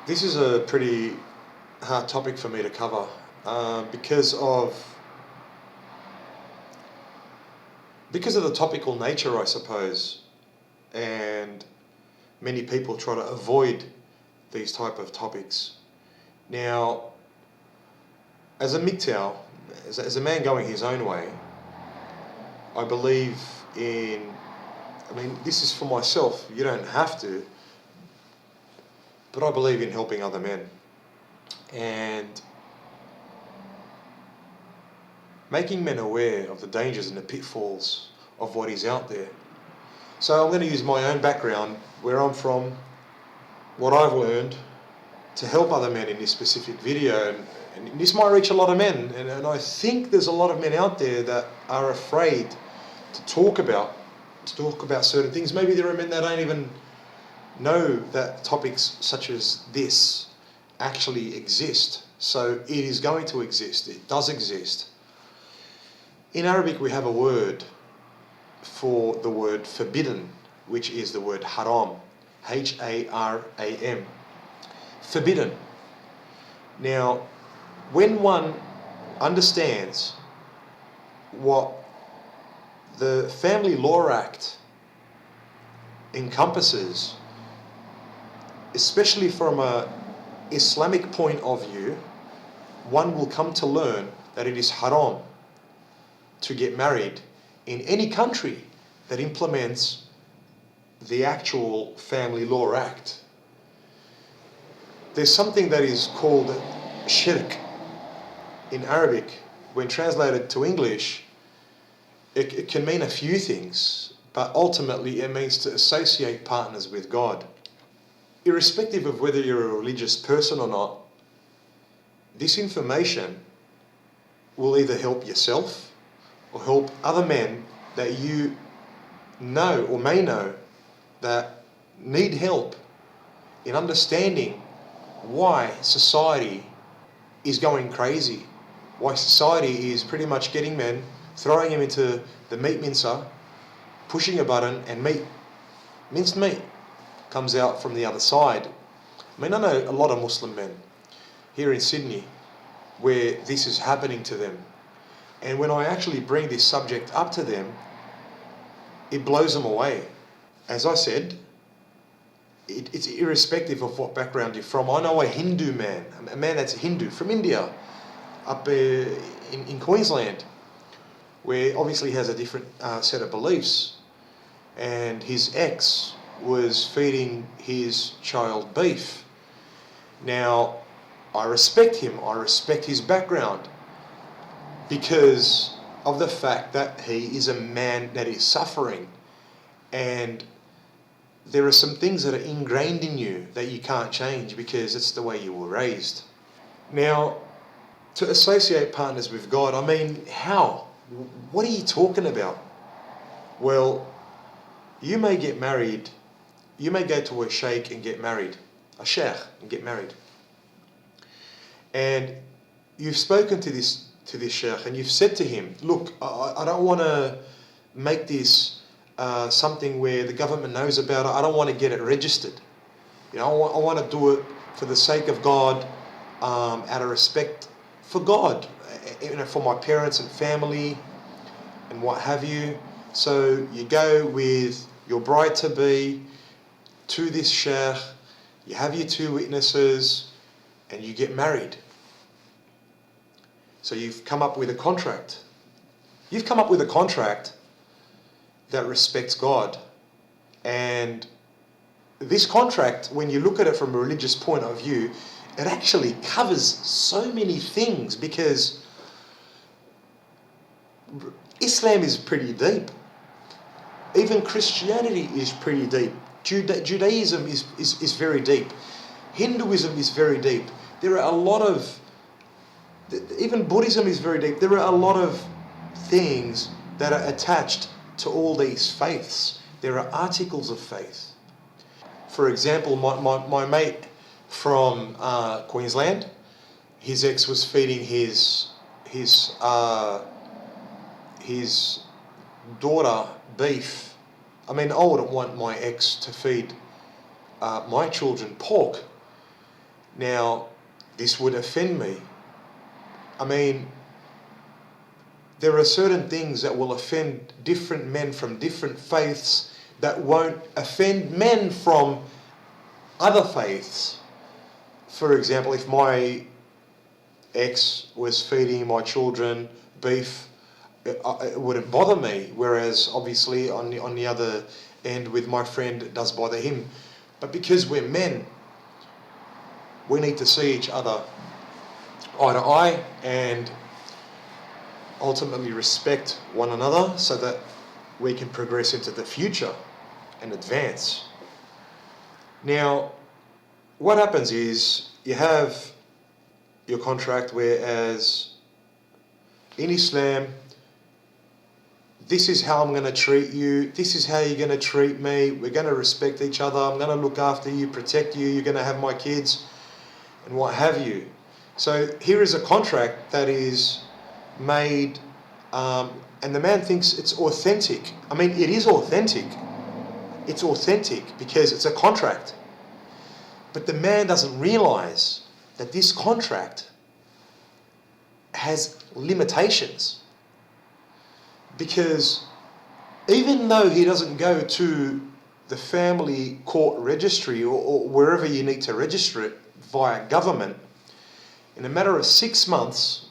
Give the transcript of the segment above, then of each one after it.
This is a pretty hard topic for me to cover because of the topical nature, I suppose, and many people try to avoid these type of topics. Now, as a MGTOW, as a man going his own way, I believe this is for myself, you don't have to, but I believe in helping other men and making men aware of the dangers and the pitfalls of what is out there. So I'm going to use my own background, where I'm from, what I've learned, to help other men in this specific video. And this might reach a lot of men, and I think there's a lot of men out there that are afraid to talk about certain things. Maybe there are men that don't even know that topics such as this actually exist. So it is going to exist. It does exist. In Arabic, we have a word for the word forbidden, which is the word haram. Haram. Forbidden. Now, when one understands what the Family Law Act encompasses, especially from an Islamic point of view, one will come to learn that it is haram to get married in any country that implements the actual Family Law Act. There's something that is called Shirk in Arabic. When translated to English, it can mean a few things, but ultimately it means to associate partners with God. Irrespective of whether you're a religious person or not, this information will either help yourself or help other men that you know or may know that need help in understanding why society is going crazy, why society is pretty much getting men, throwing them into the meat mincer, pushing a button, and minced meat comes out from the other side. I know a lot of Muslim men here in Sydney where this is happening to them. And when I actually bring this subject up to them, it blows them away. As I said, it's irrespective of what background you're from. I know a Hindu man, a man that's a Hindu from India, up in Queensland, where obviously he has a different set of beliefs. And his ex was feeding his child beef. Now, I respect him. I respect his background because of the fact that he is a man that is suffering. And there are some things that are ingrained in you that you can't change because it's the way you were raised. Now, to associate partners with God, how? What are you talking about? Well, you may get married, you may go to a sheikh and get married, a sheikh and get married. And you've spoken to this sheikh and you've said to him, look, I don't want to make this something where the government knows about it. I don't want to get it registered. I want to do it for the sake of God, out of respect for God, for my parents and family and what have you. So you go with your bride-to-be to this sheikh, you have your two witnesses, and you get married. So you've come up with a contract. You've come up with a contract that respects God. And this contract, when you look at it from a religious point of view, it actually covers so many things because Islam is pretty deep. Even Christianity is pretty deep. Judaism is very deep. Hinduism is very deep. There are a lot of, even Buddhism is very deep. There are a lot of things that are attached to all these faiths. There are articles of faith. For example, my mate from Queensland, his ex was feeding his daughter beef. I wouldn't want my ex to feed my children pork. Now, this would offend me. I mean, there are certain things that will offend different men from different faiths that won't offend men from other faiths. For example, if my ex was feeding my children beef, it wouldn't bother me, whereas obviously on the other end with my friend it does bother him. But because we're men, we need to see each other eye to eye and ultimately respect one another so that we can progress into the future and advance. Now, what happens is you have your contract, whereas in Islam, this is how I'm going to treat you, this is how you're going to treat me, we're going to respect each other, I'm going to look after you, protect you, you're going to have my kids, and what have you. So here is a contract that is made, and the man thinks it's authentic. I mean, it is authentic. It's authentic because it's a contract. But the man doesn't realize that this contract has limitations. Because even though he doesn't go to the family court registry or wherever you need to register it via government, in a matter of 6 months,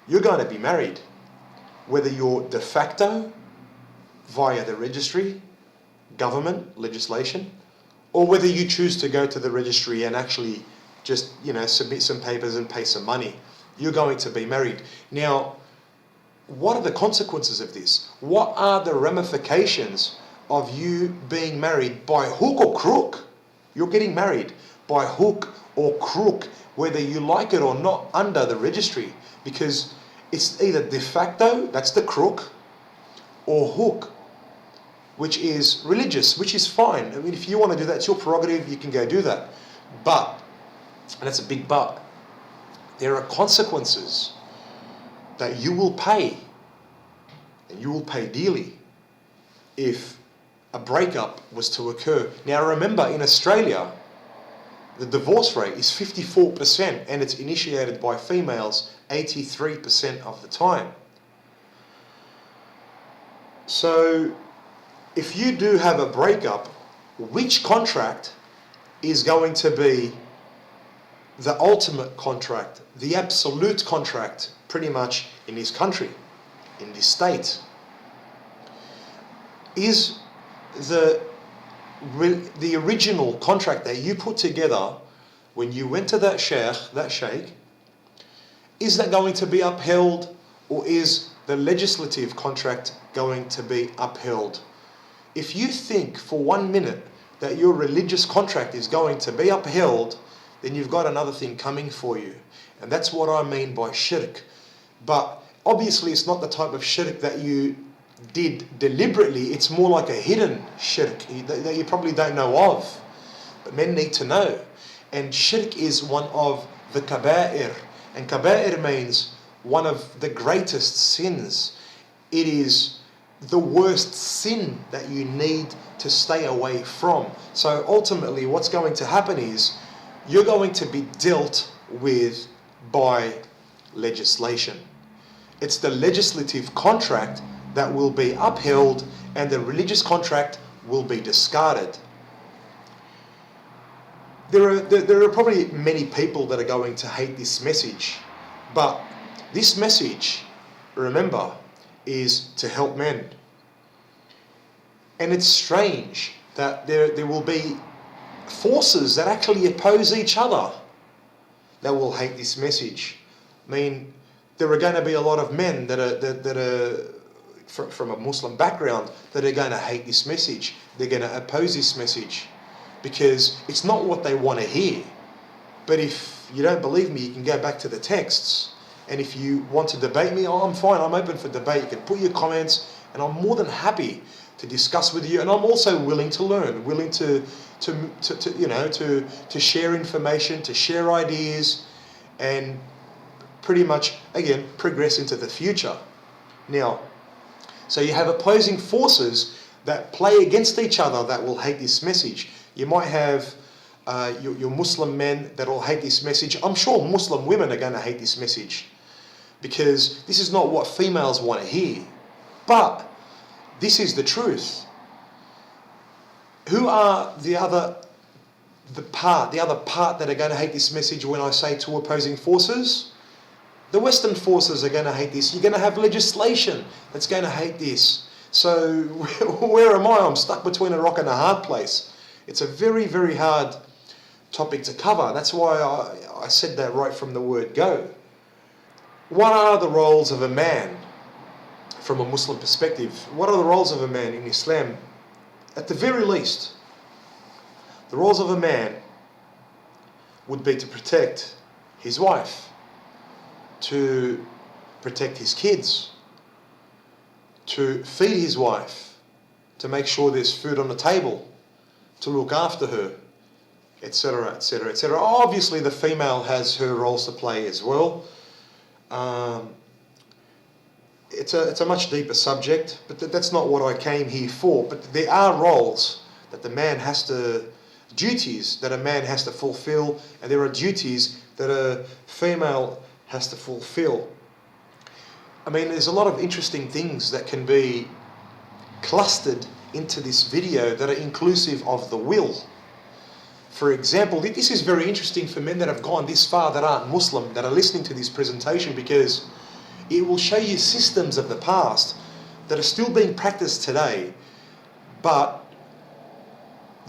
you're going to be married. Whether you're de facto via the registry, government, legislation, or whether you choose to go to the registry and actually just, submit some papers and pay some money, you're going to be married. Now, what are the consequences of this? What are the ramifications of you being married by hook or crook? You're getting married by hook or crook, whether you like it or not, under the registry, because it's either de facto, that's the crook, or hook, which is religious, which is fine. I mean, if you want to do that, it's your prerogative, you can go do that. But, and that's a big but, there are consequences that you will pay, and you will pay dearly, if a breakup was to occur. Now remember, in Australia, the divorce rate is 54%, and it's initiated by females 83% of the time. So, if you do have a breakup, which contract is going to be the ultimate contract, the absolute contract, pretty much in this country, in this state? Is the original contract that you put together when you went to that sheikh, is that going to be upheld, or is the legislative contract going to be upheld? If you think for 1 minute that your religious contract is going to be upheld, then you've got another thing coming for you. And that's what I mean by shirk. But obviously it's not the type of shirk that you did deliberately. It's more like a hidden shirk that you probably don't know of, but men need to know. And shirk is one of the kaba'ir, and kaba'ir means one of the greatest sins. It is the worst sin that you need to stay away from. So ultimately what's going to happen is you're going to be dealt with by legislation. It's the legislative contract that will be upheld, and the religious contract will be discarded. There are probably many people that are going to hate this message, but this message, remember, is to help men. And it's strange that there will be forces that actually oppose each other that will hate this message. I mean, there are going to be a lot of men that are from a Muslim background that are going to hate this message. They're going to oppose this message because it's not what they want to hear. But if you don't believe me, you can go back to the texts. And if you want to debate me, I'm fine. I'm open for debate. You can put your comments, and I'm more than happy to discuss with you. And I'm also willing to learn, willing to share information, to share ideas, and pretty much, again, progress into the future. Now, so you have opposing forces that play against each other that will hate this message. You might have your Muslim men that will hate this message. I'm sure Muslim women are going to hate this message, because this is not what females want to hear. But this is the truth. Who are the other part that are going to hate this message when I say two opposing forces? The Western forces are going to hate this. You're going to have legislation that's going to hate this. So where am I? I'm stuck between a rock and a hard place. It's a very, very hard topic to cover. That's why I said that right from the word go. What are the roles of a man from a Muslim perspective? What are the roles of a man in Islam? At the very least, the roles of a man would be to protect his wife, to protect his kids, to feed his wife, to make sure there's food on the table, to look after her, etc., etc., etc. Obviously, the female has her roles to play as well. It's a much deeper subject, but that's not what I came here for. But there are roles that duties that a man has to fulfill, and there are duties that a female has to fulfill. I mean, there's a lot of interesting things that can be clustered into this video that are inclusive of the will. For example, this is very interesting for men that have gone this far, that aren't Muslim, that are listening to this presentation, because it will show you systems of the past that are still being practiced today, but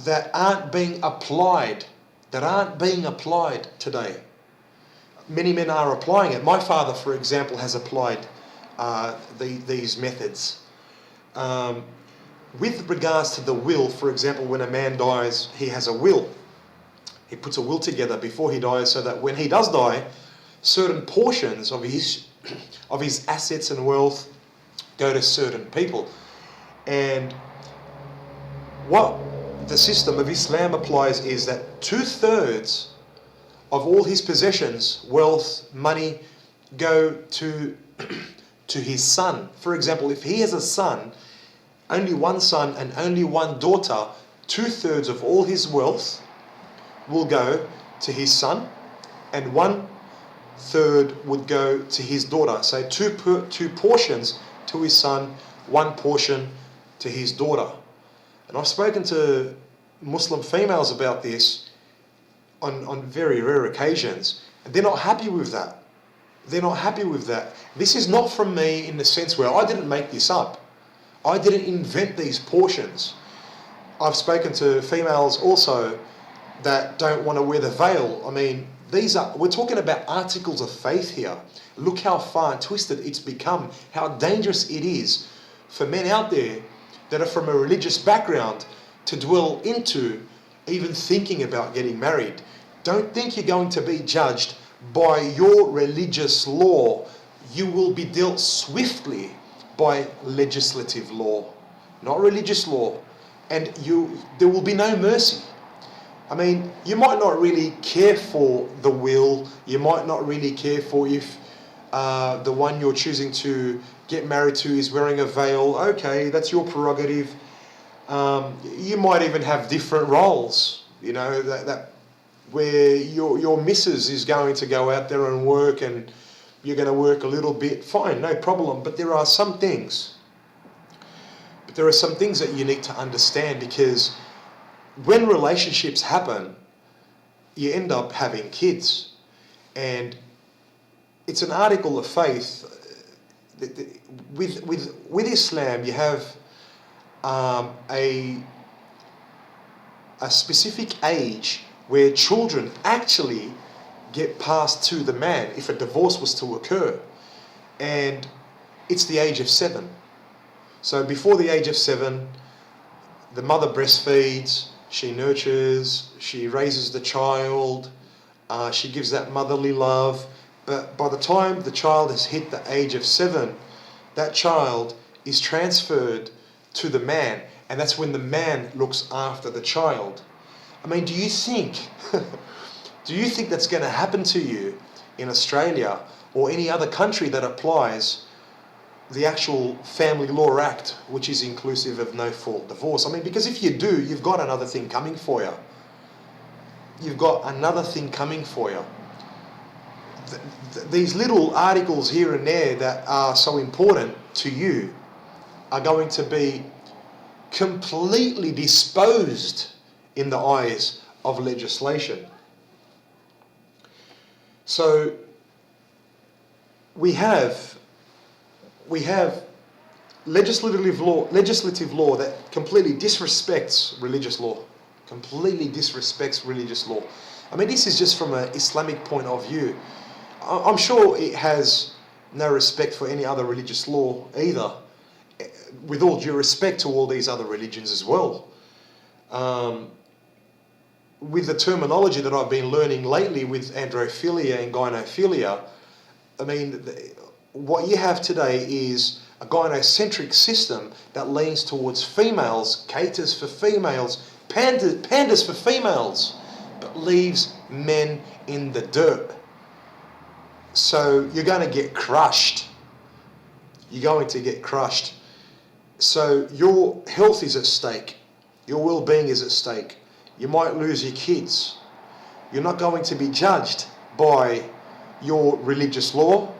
that aren't being applied today. Many men are applying it. My father, for example, has applied these methods. With regards to the will, for example, when a man dies, he has a will. He puts a will together before he dies, so that when he does die, certain portions of his assets and wealth go to certain people. And what the system of Islam applies is that 2/3 of all his possessions, wealth, money, go to his son. For example, if he has a son, only one son and only one daughter, 2/3 of all his wealth will go to his son, and 1/3 would go to his daughter. So two portions to his son, one portion to his daughter. And I've spoken to Muslim females about this on very rare occasions, and they're not happy with that. They're not happy with that. This is not from me in the sense where I didn't make this up. I didn't invent these portions. I've spoken to females also that don't want to wear the veil. I mean, we're talking about articles of faith here. Look how far and twisted it's become, how dangerous it is for men out there that are from a religious background to dwell into even thinking about getting married. Don't think you're going to be judged by your religious law. You will be dealt swiftly by legislative law, not religious law. And there will be no mercy. I mean, you might not really care for the will. You might not really care for if the one you're choosing to get married to is wearing a veil. Okay, that's your prerogative. You might even have different roles. You know, that where your missus is going to go out there and work, and you're going to work a little bit. Fine, no problem. But there are some things. That you need to understand, because when relationships happen, you end up having kids. And it's an article of faith. With Islam, you have a specific age where children actually get passed to the man if a divorce was to occur. And it's the age of 7. So before the age of 7, the mother breastfeeds, she nurtures, she raises the child, she gives that motherly love. But by the time the child has hit the age of 7, that child is transferred to the man, and that's when the man looks after the child. I mean, do you think that's going to happen to you in Australia or any other country that applies the actual Family Law Act, which is inclusive of no-fault divorce? I mean, because if you do, you've got another thing coming for you. you've got another thing coming for you. These little articles here and there that are so important to you are going to be completely disposed in the eyes of legislation. So we have legislative law that completely disrespects religious law. Completely disrespects religious law. I mean, this is just from an Islamic point of view. I'm sure it has no respect for any other religious law either, with all due respect to all these other religions as well. With the terminology that I've been learning lately with androphilia and gynophilia, I mean, what you have today is a gynocentric system that leans towards females, caters for females, panders for females, but leaves men in the dirt. So you're going to get crushed. You're going to get crushed. So your health is at stake. Your well-being is at stake. You might lose your kids. You're not going to be judged by your religious law.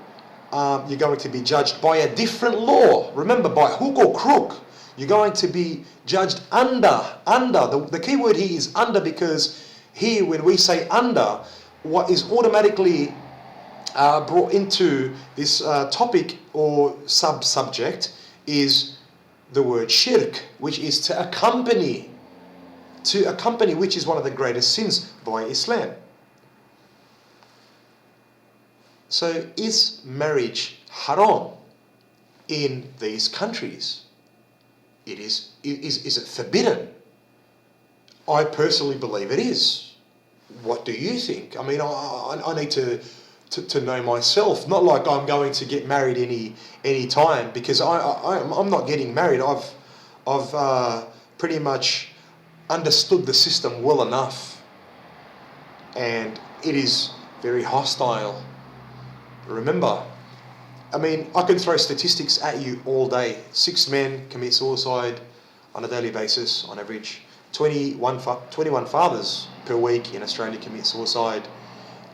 You're going to be judged by a different law. Remember, by hook or crook. You're going to be judged under. The key word here is under, because here when we say under, what is automatically brought into this topic or subject is the word shirk, which is to accompany, which is one of the greatest sins by Islam. So is marriage haram in these countries? Is it forbidden? I personally believe it is. What do you think? I mean, I need to know myself. Not like I'm going to get married any time, because I'm not getting married. I've pretty much understood the system well enough, and it is very hostile. Remember, I mean, I can throw statistics at you all day. 6 men commit suicide on a daily basis, on average. 21 fathers per week in Australia commit suicide.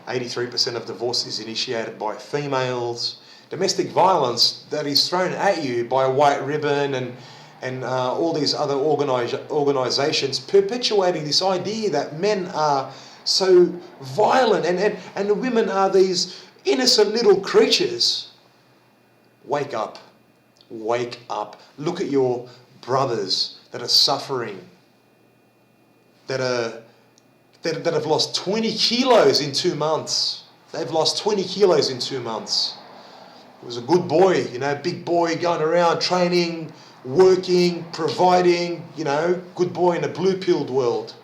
83% of divorce is initiated by females. Domestic violence that is thrown at you by White Ribbon and all these other organisations perpetuating this idea that men are so violent and the women are these innocent little creatures. Wake up. Wake up. Look at your brothers that are suffering, that have lost 20 kilos in 2 months. They've lost 20 kilos in 2 months. He was a good boy, big boy going around training, working, providing, good boy in a blue-pilled world.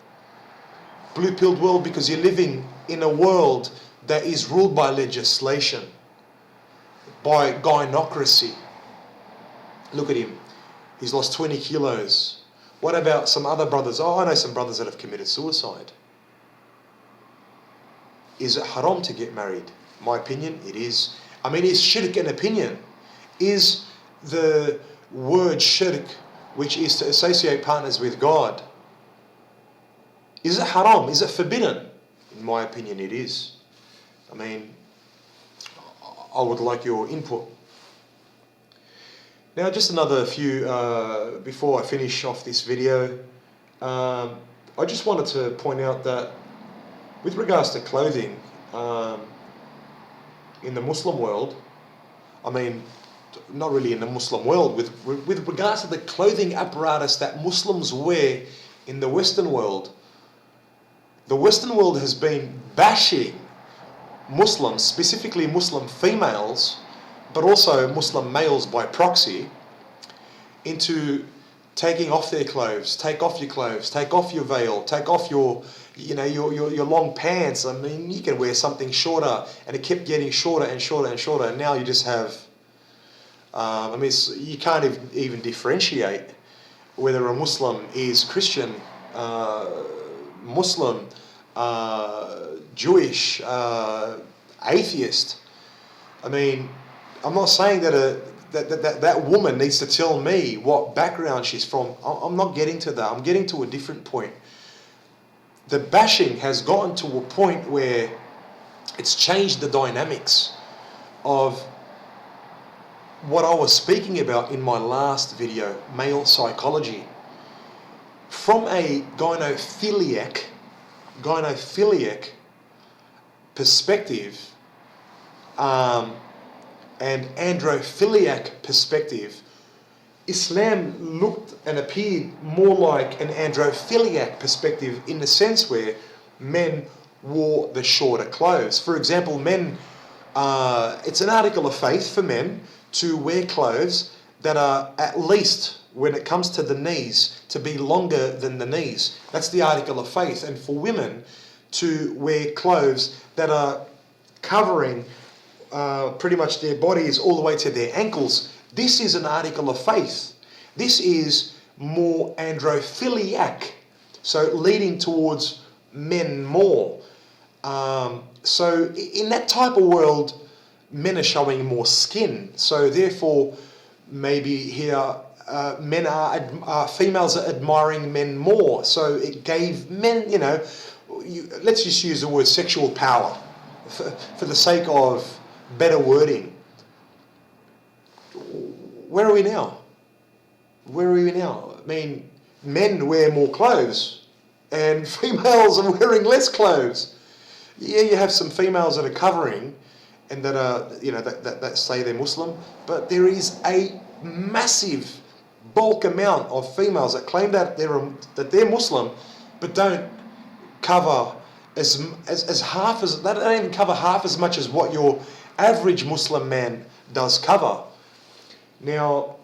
Blue-pilled world because you're living in a world that is ruled by legislation, by gynocracy. Look at him. He's lost 20 kilos. What about some other brothers? I know some brothers that have committed suicide. Is it haram to get married? My opinion, it is. I mean, is shirk an opinion? Is the word shirk, which is to associate partners with God, is it haram? Is it forbidden? In my opinion, it is. I mean, I would like your input. Now, just another few, before I finish off this video, I just wanted to point out that with regards to clothing, in the Muslim world, I mean, not really in the Muslim world, with regards to the clothing apparatus that Muslims wear in the Western world, the Western world has been bashing Muslims, specifically Muslim females, but also Muslim males by proxy, into taking off their clothes. Take off your clothes, take off your veil, take off your long pants. I mean, you can wear something shorter, and it kept getting shorter and shorter and shorter, and now you just have, I mean, you can't even differentiate whether a Muslim is Christian, Muslim, Jewish, atheist. I mean, I'm not saying that woman needs to tell me what background she's from. I'm not getting to that. I'm getting to a different point. the bashing has gotten to a point where it's changed the dynamics of what I was speaking about in my last video, male psychology. From a gynophiliac perspective and androphiliac perspective, Islam looked and appeared more like an androphiliac perspective in the sense where men wore the shorter clothes. For example, men, it's an article of faith for men to wear clothes that are at least, when it comes to the knees, to be longer than the knees. That's the article of faith. And for women to wear clothes that are covering pretty much their bodies all the way to their ankles, this is an article of faith. This is more androphiliac, so leading towards men more. So in that type of world, men are showing more skin. So therefore, maybe here females are admiring men more. So it gave men, let's just use the word sexual power for the sake of better wording. Where are we now? I mean, men wear more clothes and females are wearing less clothes. Yeah, you have some females that are covering and that are, that say they're Muslim, but there is a massive bulk amount of females that claim that they're Muslim, but don't cover as half as, they don't even cover half as much as what your average Muslim man does cover. Now,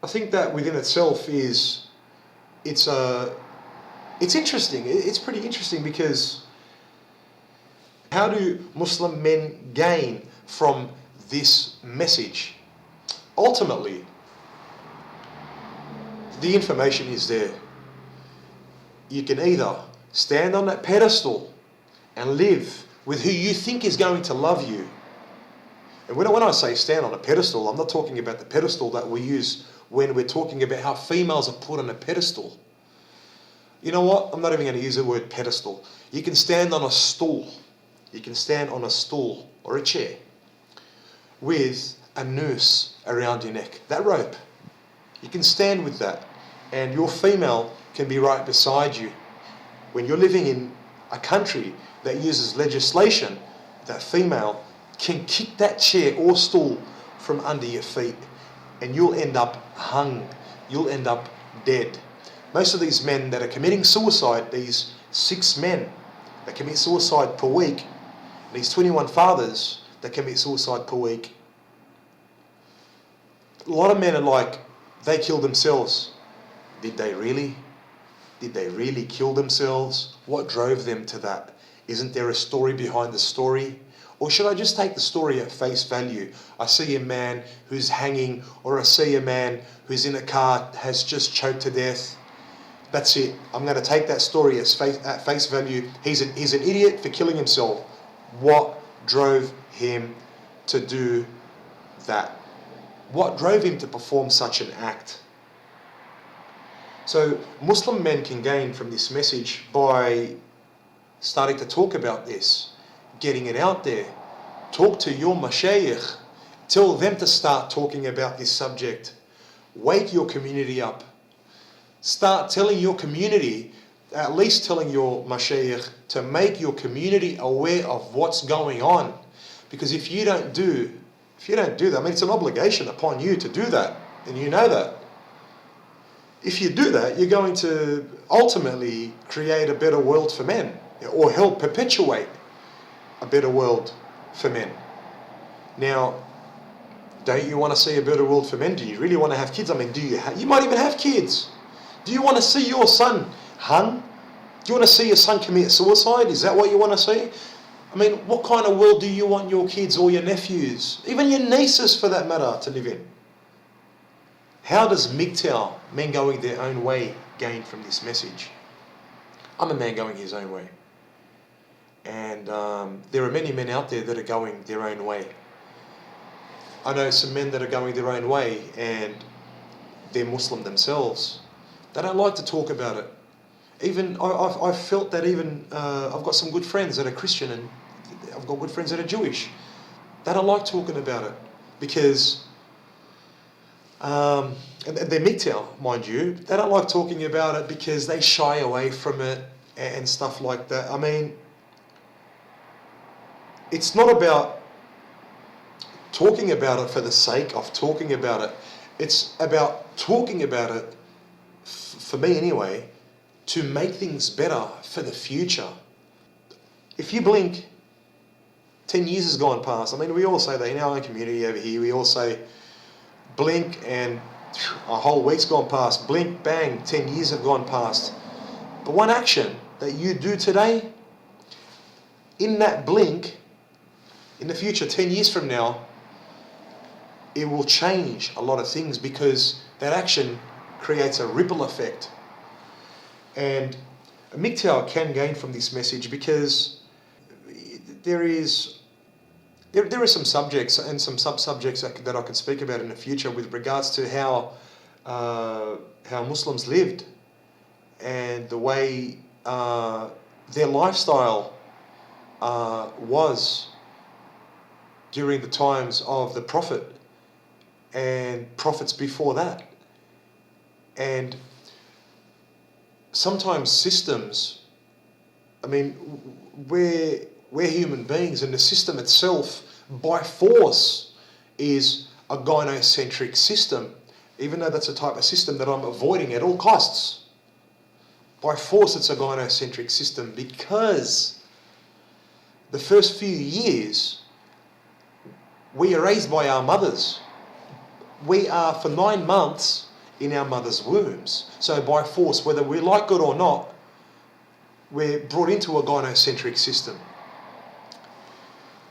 I think that within itself it's interesting. It's pretty interesting because how do Muslim men gain from this message? Ultimately, the information is there. You can either stand on that pedestal and live with who you think is going to love you. And when I say stand on a pedestal, I'm not talking about the pedestal that we use when we're talking about how females are put on a pedestal. You know what? I'm not even going to use the word pedestal. You can stand on a stool. You can stand on a stool or a chair with a noose around your neck. That rope. You can stand with that. And your female can be right beside you. When you're living in a country that uses legislation, that female can kick that chair or stool from under your feet and you'll end up hung. You'll end up dead. Most of these men that are committing suicide, these 6 men that commit suicide per week, these 21 fathers that commit suicide per week, a lot of men are like, they killed themselves. Did they really? Did they really kill themselves? What drove them to that? Isn't there a story behind the story? Or should I just take the story at face value? I see a man who's hanging, or I see a man who's in a car, has just choked to death. That's it. I'm going to take that story at face value. He's an idiot for killing himself. What drove him to do that? What drove him to perform such an act? So Muslim men can gain from this message by starting to talk about this, getting it out there. Talk to your mashayikh. Tell them to start talking about this subject. Wake your community up. Start telling your community, at least telling your mashayikh, to make your community aware of what's going on. Because if you don't do that, I mean, it's an obligation upon you to do that, and you know that. If you do that, you're going to ultimately create a better world for men, or help perpetuate a better world for men. Now, don't you want to see a better world for men? Do you really want to have kids? I mean, you might even have kids. Do you want to see your son hung? Do you want to see your son commit suicide? Is that what you want to see? I mean, what kind of world do you want your kids or your nephews, even your nieces for that matter, to live in? How does MGTOW, men going their own way, gain from this message? I'm a man going his own way. And there are many men out there that are going their own way. I know some men that are going their own way and they're Muslim themselves. They don't like to talk about it. Even I've felt that even I've got some good friends that are Christian, and I've got good friends that are Jewish. They don't like talking about it because, and they're MGTOW, mind you. They don't like talking about it because they shy away from it and stuff like that. I mean, it's not about talking about it for the sake of talking about it. It's about talking about it, for me anyway, to make things better for the future. If you blink, 10 years has gone past. I mean, we all say that in our own community over here. We all say, blink and a whole week's gone past. Blink, bang, 10 years have gone past. But one action that you do today, in that blink, in the future, 10 years from now, it will change a lot of things because that action creates a ripple effect. And MGTOW can gain from this message because there are some subjects and some sub-subjects that I can speak about in the future with regards to how Muslims lived and the way their lifestyle was during the times of the Prophet and prophets before that. And sometimes systems, I mean, we're human beings, and the system itself, by force, is a gynocentric system, even though that's a type of system that I'm avoiding at all costs. By force, it's a gynocentric system because the first few years, we are raised by our mothers. We are for 9 months in our mother's wombs. So by force, whether we like it or not, we're brought into a gynocentric system.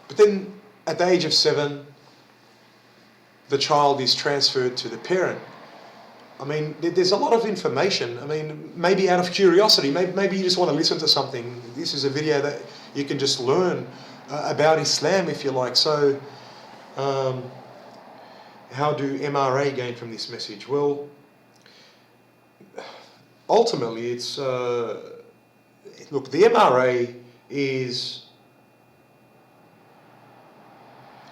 But then at the age of 7, the child is transferred to the parent. I mean, there's a lot of information. I mean, maybe out of curiosity, maybe you just want to listen to something. This is a video that you can just learn about Islam if you like. So, how do MRA gain from this message? Well, ultimately it's, look, the MRA is,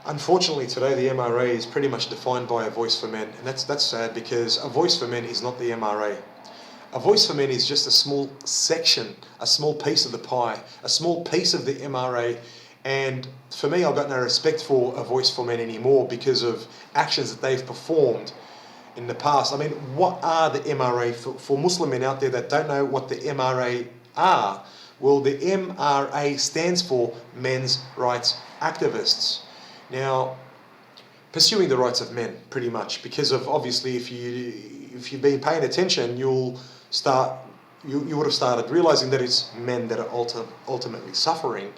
unfortunately today the MRA is pretty much defined by a voice for men, and that's sad because a voice for men is not the MRA. A voice for men is just a small section, a small piece of the pie, a small piece of the MRA. And for me, I've got no respect for a voice for men anymore because of actions that they've performed in the past. I mean, what are the MRA? For Muslim men out there that don't know what the MRA are, well, the MRA stands for Men's Rights Activists. Now, pursuing the rights of men, pretty much, because of obviously, if you've been paying attention, you would have started realizing that it's men that are ultimately suffering.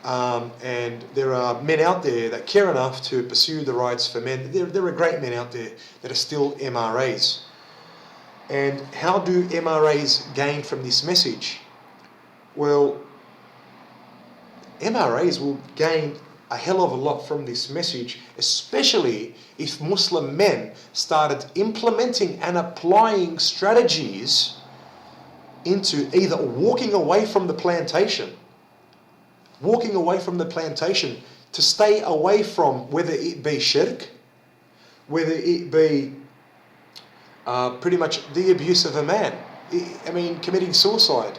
And there are men out there that care enough to pursue the rights for men. There are great men out there that are still MRAs. And how do MRAs gain from this message? Well, MRAs will gain a hell of a lot from this message, especially if Muslim men started implementing and applying strategies into either walking away from the plantation to stay away from, whether it be shirk, whether it be pretty much the abuse of a man, I mean committing suicide,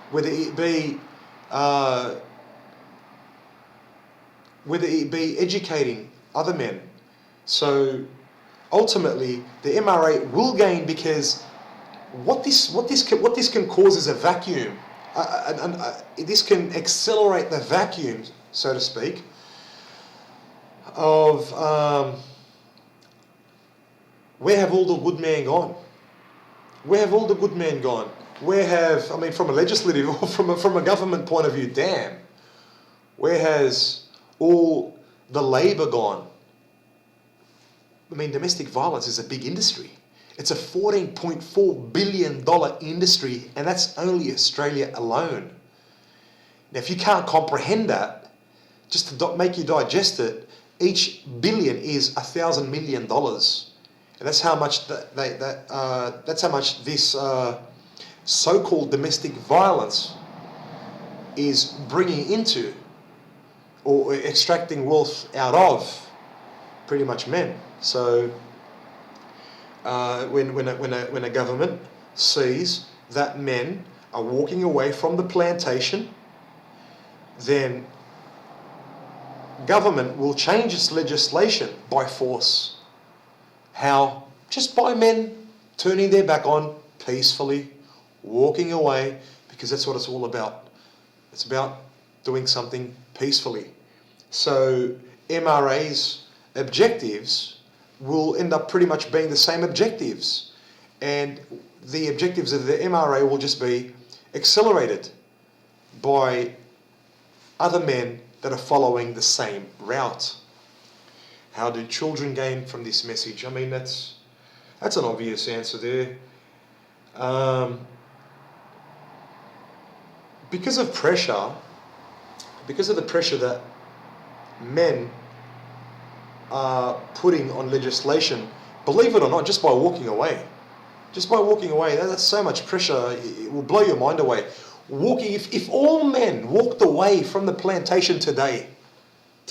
whether it be educating other men. So ultimately the MRA will gain because what this can cause is a vacuum. This can accelerate the vacuum, so to speak, of where have all the good men gone? Where have all the good men gone? Where have, I mean, from a legislative or from a government point of view, damn, where has all the labour gone? I mean, domestic violence is a big industry. It's a $14.4 billion industry, and that's only Australia alone. Now, if you can't comprehend that, just to make you digest it, each billion is $1,000 million, and that's how much this so-called domestic violence is bringing into or extracting wealth out of pretty much men. So when a government sees that men are walking away from the plantation, then government will change its legislation by force. How? Just by men turning their back on peacefully, walking away, because that's what it's all about. It's about doing something peacefully. So MRA's objectives will end up pretty much being the same objectives. And the objectives of the MRA will just be accelerated by other men that are following the same route. How do children gain from this message? I mean, that's an obvious answer there. Because of the pressure that men are putting on legislation, believe it or not, just by walking away, that's so much pressure, it will blow your mind away. If all men walked away from the plantation today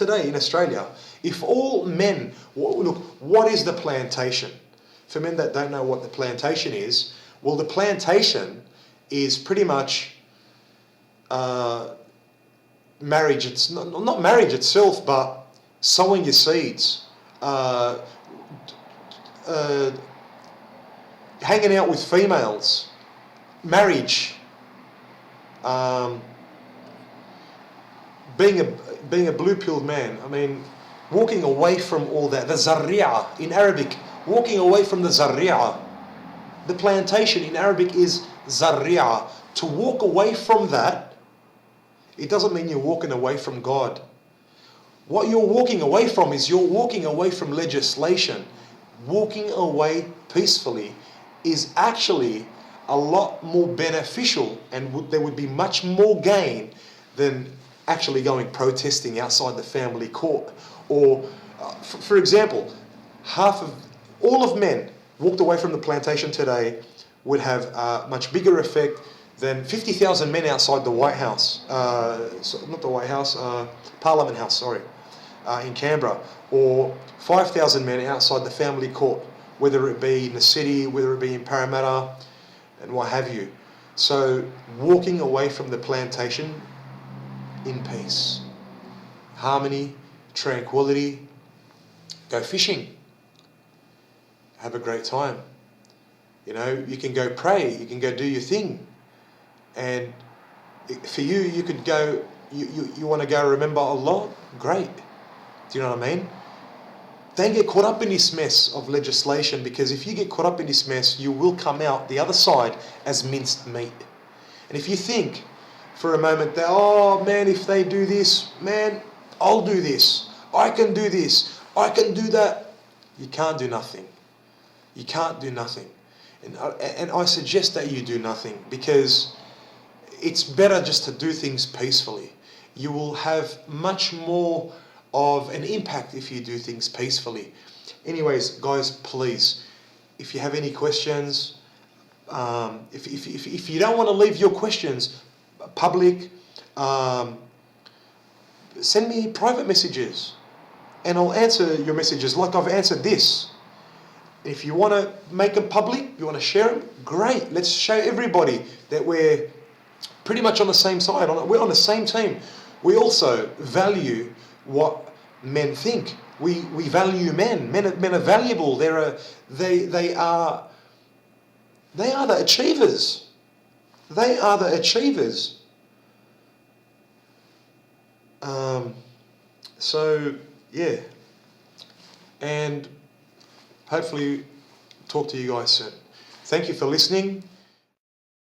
in Australia, if all men, look, what is the plantation? For men that don't know what the plantation is, well, the plantation is pretty much marriage. It's not marriage itself, but sowing your seeds, hanging out with females, marriage, being a blue-pilled man. I mean, walking away from all that. The zaria in Arabic, walking away from the zaria. The plantation in Arabic is zaria. To walk away from that, it doesn't mean you're walking away from God. What you're walking away from is you're walking away from legislation. Walking away peacefully is actually a lot more beneficial, and there would be much more gain than actually going protesting outside the family court. Or, for example, all of men walked away from the plantation today would have a much bigger effect than 50,000 men outside the White House, not the White House, Parliament House, sorry, in Canberra, or 5,000 men outside the family court, whether it be in the city, whether it be in Parramatta, and what have you. So walking away from the plantation in peace, harmony, tranquility, go fishing, have a great time. You know, you can go pray, you can go do your thing. And for you, you could go, you want to go remember Allah? Great. Do you know what I mean? Don't get caught up in this mess of legislation, because if you get caught up in this mess, you will come out the other side as minced meat. And if you think for a moment that, oh man, if they do this, man, I'll do this. I can do this. I can do that. You can't do nothing. You can't do nothing. And I suggest that you do nothing, because it's better just to do things peacefully. You will have much more of an impact if you do things peacefully. Anyways, guys, please, if you have any questions, if you don't want to leave your questions public, send me private messages and I'll answer your messages like I've answered this. If you want to make them public, you want to share them, great. Let's show everybody that we're pretty much on the same side. We're on the same team. We also value what men think. We value men. Men are valuable. They are the achievers. They are the achievers. So yeah, and hopefully talk to you guys soon. Thank you for listening.